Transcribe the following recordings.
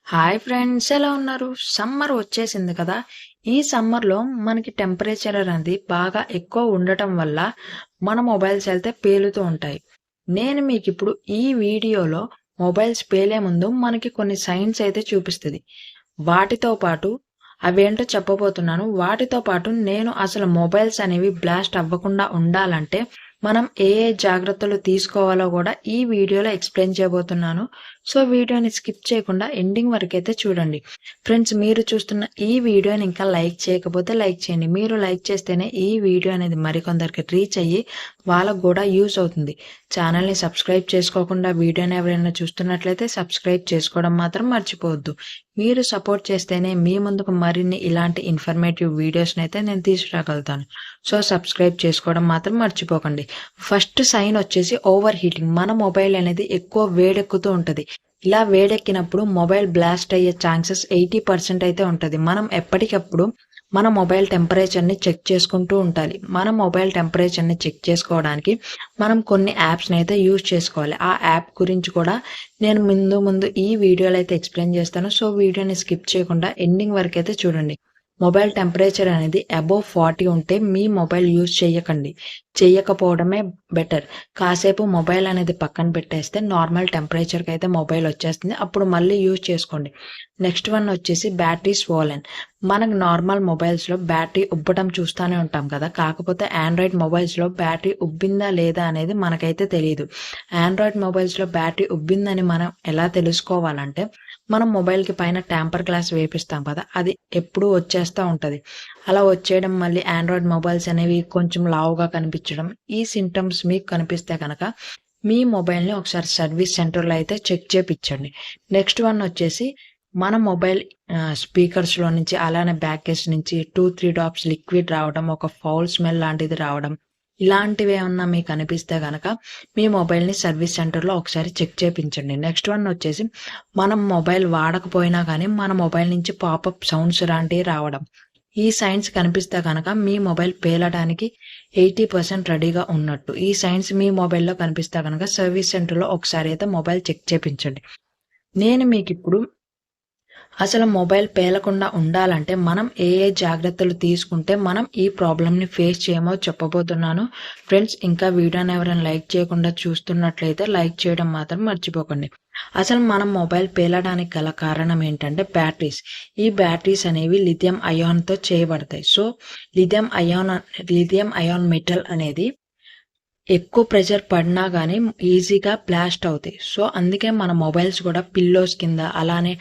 Hi friends, ఎలా ఉన్నారు? Summer వచ్చేసింది కదా. ఈ సమ్మర్లో మనకి టెంపరేచర్ అనేది బాగా ఎక్కువ ఉండటం వల్ల మన మొబైల్స్ అయితే పేలుతూ ఉంటాయి. నేను మీకు ఇప్పుడు ఈ వీడియోలో మొబైల్స్ పేలే ముందు మనకి కొన్ని సైన్స్ అయితే చూపిస్తుంది. వాటితో పాటు అవేంటో చెప్పబోతున్నాను. వాటితో పాటు నేను అసలు మొబైల్స్ అనేవి బ్లాస్ట్ అవ్వకుండా ఉండాలంటే మనం ఏ ఏ జాగ్రత్తలు తీసుకోవాలో కూడా ఈ వీడియోలో ఎక్స్ప్లెయిన్ చేయబోతున్నాను. సో వీడియోని స్కిప్ చేయకుండా ఎండింగ్ వరకు అయితే చూడండి. ఫ్రెండ్స్, మీరు చూస్తున్న ఈ వీడియోని ఇంకా లైక్ చేయకపోతే లైక్ చేయండి. మీరు లైక్ చేస్తేనే ఈ వీడియో అనేది మరికొందరికి రీచ్ అయ్యి వాళ్ళకు కూడా యూస్ అవుతుంది. ఛానల్ని సబ్స్క్రైబ్ చేసుకోకుండా వీడియోని ఎవరైనా చూస్తున్నట్లయితే సబ్స్క్రైబ్ చేసుకోవడం మాత్రం మర్చిపోవద్దు. మీరు సపోర్ట్ చేస్తేనే మీ ముందుకు మరిన్ని ఇలాంటి ఇన్ఫర్మేటివ్ వీడియోస్ని అయితే నేను తీసుకురాగలుగుతాను. సో సబ్స్క్రైబ్ చేసుకోవడం మాత్రం మర్చిపోకండి. ఫస్ట్ సైన్ వచ్చేసి ఓవర్ హీటింగ్. మన మొబైల్ అనేది ఎక్కువ వేడెక్కుతూ ఉంటుంది. ఇలా వేడెక్కినప్పుడు మొబైల్ బ్లాస్ట్ అయ్యే ఛాన్సెస్ 80% అయితే ఉంటుంది. మనం ఎప్పటికప్పుడు మన మొబైల్ టెంపరేచర్ని చెక్ చేసుకుంటూ ఉండాలి. మన మొబైల్ టెంపరేచర్ని చెక్ చేసుకోవడానికి మనం కొన్ని యాప్స్ని అయితే యూజ్ చేసుకోవాలి. ఆ యాప్ గురించి కూడా నేను ముందు ఈ వీడియోలో అయితే ఎక్స్ప్లెయిన్ చేస్తాను. సో వీడియోని స్కిప్ చేయకుండా ఎండింగ్ వరకు అయితే చూడండి. మొబైల్ టెంపరేచర్ అనేది అబోవ్ 40 ఉంటే మీ మొబైల్ యూజ్ చేయకపోవడమే బెటర్. కాసేపు మొబైల్ అనేది పక్కన పెట్టేస్తే నార్మల్ టెంపరేచర్కి అయితే మొబైల్ వచ్చేస్తుంది. అప్పుడు మళ్ళీ యూజ్ చేసుకోండి. నెక్స్ట్ వన్ వచ్చేసి బ్యాటరీ స్వోలెన్. మనకు నార్మల్ మొబైల్స్లో బ్యాటరీ ఉబ్బటం చూస్తూనే ఉంటాం కదా. కాకపోతే ఆండ్రాయిడ్ మొబైల్స్లో బ్యాటరీ ఉబ్బిందా లేదా అనేది మనకైతే తెలియదు. ఆండ్రాయిడ్ మొబైల్స్లో బ్యాటరీ ఉబ్బిందని మనం ఎలా తెలుసుకోవాలంటే మనం మొబైల్కి పైన ట్యాంపర్ గ్లాస్ వేపిస్తాం కదా, అది ఎప్పుడూ వచ్చేస్తూ ఉంటుంది. అలా వచ్చేయడం, మళ్ళీ ఆండ్రాయిడ్ మొబైల్స్ అనేవి కొంచెం లావుగా కనిపించడం, ఈ సింటమ్స్ మీకు కనిపిస్తే కనుక మీ మొబైల్ని ఒకసారి సర్వీస్ సెంటర్లో అయితే చెక్ చేయించండి. నెక్స్ట్ వన్ వచ్చేసి మన మొబైల్ స్పీకర్స్లో నుంచి అలానే బ్యాక్ కేస్ నుంచి 2-3 డ్రాప్స్ లిక్విడ్ రావడం, ఒక ఫౌల్ స్మెల్ లాంటిది రావడం, ఇలాంటివి ఏమన్నా మీకు అనిపిస్తే కనుక మీ మొబైల్ని సర్వీస్ సెంటర్లో ఒకసారి చెక్ చేయించండి. నెక్స్ట్ వన్ వచ్చేసి మనం మొబైల్ వాడకపోయినా కానీ మన మొబైల్ నుంచి పాపప్ సౌండ్స్ లాంటివి రావడం. ఈ సైన్స్ కనిపిస్తే కనుక మీ మొబైల్ పేలడానికి 80% రెడీగా ఉన్నట్టు. ఈ సైన్స్ మీ మొబైల్లో కనిపిస్తే కనుక సర్వీస్ సెంటర్లో ఒకసారి అయితే మొబైల్ చెక్ చేయించండి. నేను మీకు ఇప్పుడు అసలు మొబైల్ పేలకుండా ఉండాలంటే మనం ఏ ఏ జాగ్రత్తలు తీసుకుంటే మనం ఈ ప్రాబ్లమ్ని ఫేస్ చేయమో చెప్పబోతున్నాను. ఫ్రెండ్స్, ఇంకా వీడియోని ఎవరైనా లైక్ చేయకుండా చూస్తున్నట్లయితే లైక్ చేయడం మాత్రం మర్చిపోకండి. అసలు మనం మొబైల్ పేలడానికి గల కారణం ఏంటంటే బ్యాటరీస్. ఈ బ్యాటరీస్ అనేవి లిథియం అయాన్తో చేయబడతాయి. సో లిథియం అయాన్ మెటల్ అనేది ఎక్కువ ప్రెషర్ పడినా కానీ ఈజీగా బ్లాస్ట్ అవుతాయి. సో అందుకే మన మొబైల్స్ కూడా పిల్లోస్ కింద అలానే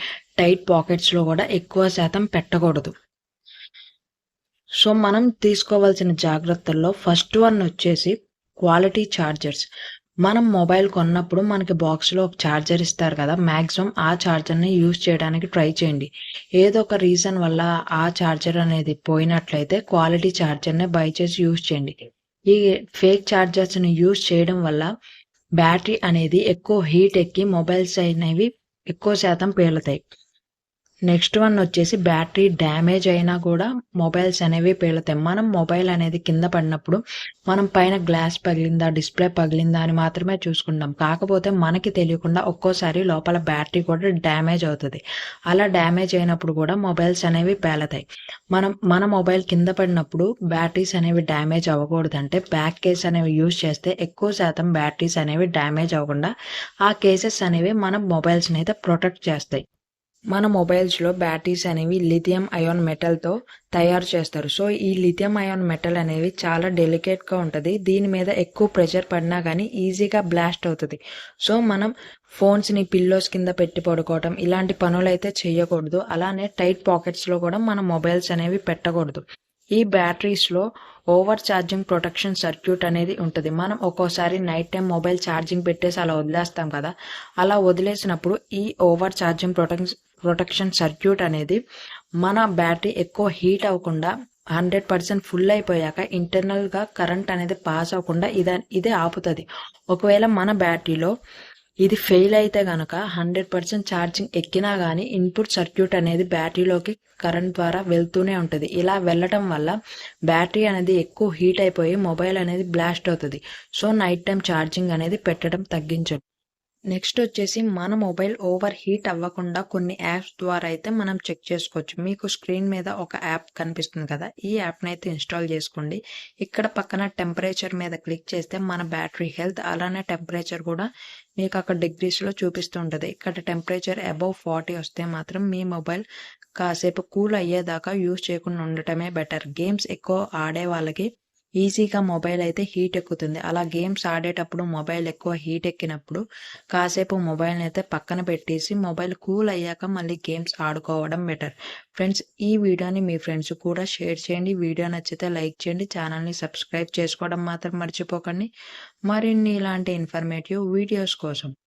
టైట్ పాకెట్స్లో కూడా ఎక్కువ శాతం పెట్టకూడదు. సో మనం తీసుకోవాల్సిన జాగ్రత్తల్లో ఫస్ట్ వన్ వచ్చేసి క్వాలిటీ ఛార్జర్స్. మనం మొబైల్ కొన్నప్పుడు మనకి బాక్స్లో ఒక ఛార్జర్ ఇస్తారు కదా, మ్యాక్సిమం ఆ ఛార్జర్ని యూజ్ చేయడానికి ట్రై చేయండి. ఏదో ఒక రీజన్ వల్ల ఆ ఛార్జర్ అనేది పోయినట్లయితే క్వాలిటీ ఛార్జర్నే బై చేసి యూజ్ చేయండి. ఈ ఫేక్ ఛార్జర్స్ని యూజ్ చేయడం వల్ల బ్యాటరీ అనేది ఎక్కువ హీట్ ఎక్కి మొబైల్స్ అనేవి ఎక్కువ శాతం పేలుతాయి. నెక్స్ట్ వన్ వచ్చేసి బ్యాటరీ డ్యామేజ్ అయినా కూడా మొబైల్స్ అనేవి పేలుతాయి. మనం మొబైల్ అనేది కింద పడినప్పుడు మనం పైన గ్లాస్ పగిలిందా, డిస్ప్లే పగిలిందా అని మాత్రమే చూసుకుంటాం. కాకపోతే మనకి తెలియకుండా ఒక్కోసారి లోపల బ్యాటరీ కూడా డ్యామేజ్ అవుతుంది. అలా డ్యామేజ్ అయినప్పుడు కూడా మొబైల్స్ అనేవి పేలుతాయి. మన మొబైల్ కింద పడినప్పుడు బ్యాటరీస్ అనేవి డ్యామేజ్ అవ్వకూడదంటే బ్యాక్ కేస్ అనేవి యూజ్ చేస్తే ఎక్కువ శాతం బ్యాటరీస్ అనేవి డ్యామేజ్ అవ్వకుండా ఆ కేసెస్ అనేవి మన మొబైల్స్ని అయితే ప్రొటెక్ట్ చేస్తాయి. మన మొబైల్స్లో బ్యాటరీస్ అనేవి లిథియం అయాన్ మెటల్తో తయారు చేస్తారు. సో ఈ లిథియం అయాన్ మెటల్ అనేవి చాలా డెలికేట్గా ఉంటుంది. దీని మీద ఎక్కువ ప్రెషర్ పడినా కానీ ఈజీగా బ్లాస్ట్ అవుతుంది. సో మనం ఫోన్స్ని పిల్లోస్ కింద పెట్టి పడుకోవడం ఇలాంటి పనులు అయితే చేయకూడదు. అలానే టైట్ పాకెట్స్లో కూడా మన మొబైల్స్ అనేవి పెట్టకూడదు. ఈ బ్యాటరీస్లో ఓవర్ ఛార్జింగ్ ప్రొటెక్షన్ సర్క్యూట్ అనేది ఉంటుంది. మనం ఒక్కోసారి నైట్ టైం మొబైల్ ఛార్జింగ్ పెట్టేసి అలా వదిలేస్తాం కదా. అలా వదిలేసినప్పుడు ఈ ఓవర్ ఛార్జింగ్ ప్రొటెక్షన్ సర్క్యూట్ అనేది మన బ్యాటరీ ఎక్కువ హీట్ అవ్వకుండా 100% ఫుల్ అయిపోయాక ఇంటర్నల్గా కరెంట్ అనేది పాస్ అవ్వకుండా ఇదే ఆపుతుంది. ఒకవేళ మన బ్యాటరీలో ఇది ఫెయిల్ అయితే కనుక 100% ఛార్జింగ్ ఎక్కినా కానీ ఇన్పుట్ సర్క్యూట్ అనేది బ్యాటరీలోకి కరెంట్ ద్వారా వెళ్తూనే ఉంటుంది. ఇలా వెళ్ళటం వల్ల బ్యాటరీ అనేది ఎక్కువ హీట్ అయిపోయి మొబైల్ అనేది బ్లాస్ట్ అవుతుంది. సో నైట్ టైం ఛార్జింగ్ అనేది పెట్టడం తగ్గించండి. నెక్స్ట్ వచ్చేసి మన మొబైల్ ఓవర్ హీట్ అవ్వకుండా కొన్ని యాప్స్ ద్వారా అయితే మనం చెక్ చేసుకోవచ్చు. మీకు స్క్రీన్ మీద ఒక యాప్ కనిపిస్తుంది కదా! ఈ యాప్‌ని అయితే ఇన్‌స్టాల్ చేసుకోండి. ఇక్కడ పక్కన టెంపరేచర్ మీద క్లిక్ చేస్తే మన బ్యాటరీ హెల్త్ అలానే టెంపరేచర్ కూడా మీకు అక్కడ డిగ్రీస్‌లో చూపిస్తూ ఉంటది. ఇక్కడ టెంపరేచర్ అబోవ్ 40 వస్తే మాత్రం మీ మొబైల్ కాసేపు కూల్ అయ్యేదాకా యూజ్ చేయకుండా ఉండటమే బెటర్. గేమ్స్ ఎక్కువ ఆడే వాళ్ళకి ఈజీగా మొబైల్ అయితే హీట్ ఎక్కుతుంది. అలా గేమ్స్ ఆడేటప్పుడు మొబైల్ ఎక్కువ హీట్ ఎక్కినప్పుడు కాసేపు మొబైల్‌ని అయితే పక్కన పెట్టేసి మొబైల్ కూల్ అయ్యాక మళ్ళీ గేమ్స్ ఆడుకోవడం బెటర్. ఫ్రెండ్స్, ఈ వీడియోని మీ ఫ్రెండ్స్‌కి కూడా షేర్ చేయండి. వీడియో నచ్చితే లైక్ చేయండి. ఛానల్‌ని సబ్స్క్రైబ్ చేసుకోవడం మాత్రం మర్చిపోకండి. మరిన్ని ఇలాంటి ఇన్ఫర్మేటివ్ వీడియోస్ కోసం.